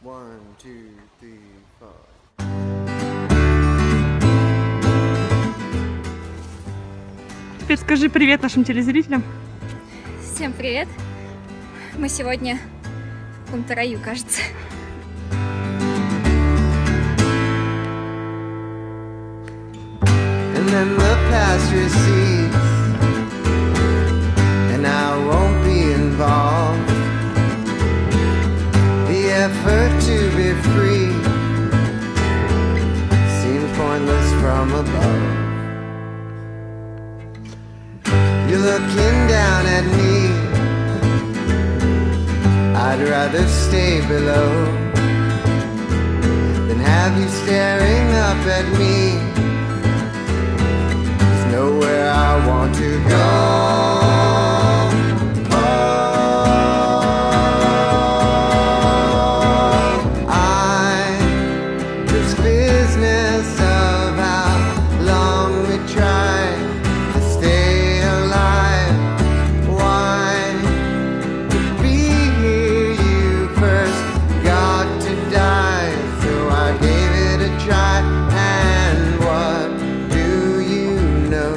1, 2, 3, 4. Теперь скажи привет нашим телезрителям. Всем привет! Мы сегодня в каком-то раю, кажется. And then the past recedes, and I won't be involved. The effort to be free seems pointless from above. You're looking down at me, I'd rather stay below than have you staring up at me. There's nowhere I want to go. This business of how long we try to stay alive. Why to be here you first got to die. So I gave it a try, and what do you know?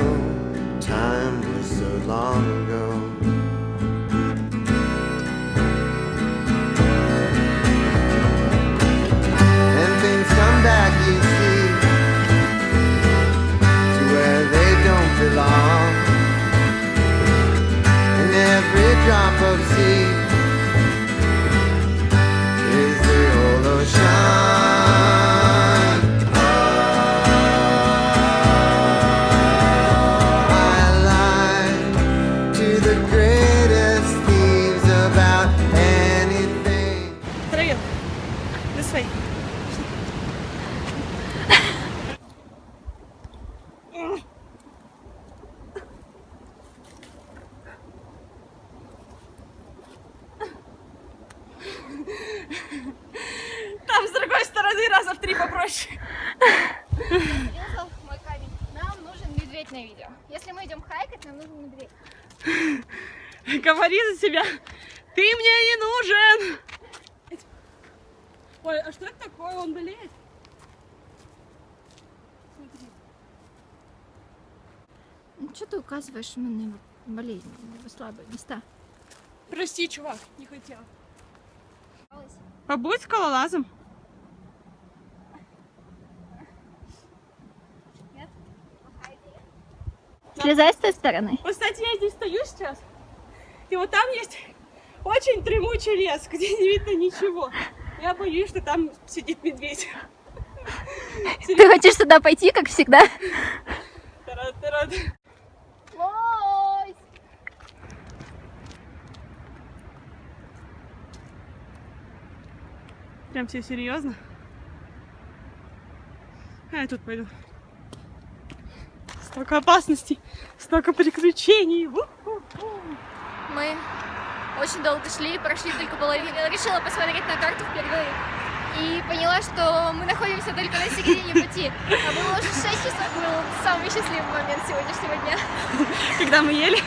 Time was so long ago. And things come back, you see, to where they don't belong. And every drop of sea is the whole ocean. I lied to the greatest thieves about anything. Троем. This way. Там с другой стороны раза в 3 попроще. Зарезал мой камень. Нам нужен медведь на видео. Если мы идем хайкать, нам нужен медведь. Говори за себя. Ты мне не нужен. Ой, а что это такое? Он болеет? Смотри. Ну что ты указываешь именно на его болезнь, на его слабые места? Прости, чувак, не хотел. Побудь скалолазом. Нет? Слезай с той стороны. Вот, кстати, я здесь стою сейчас, и вот там есть очень дремучий лес, где не видно ничего. Я боюсь, что там сидит медведь. Ты хочешь сюда пойти, как всегда? Тарат-тарат. Лось! Прям все серьезно? А я тут пойду. Столько опасностей, столько приключений. Мы очень долго шли, прошли только половину. Решила посмотреть на карту впервые. И поняла, что мы находимся только на середине пути. А было уже 6 часов, был самый счастливый момент сегодняшнего дня. Когда мы ели.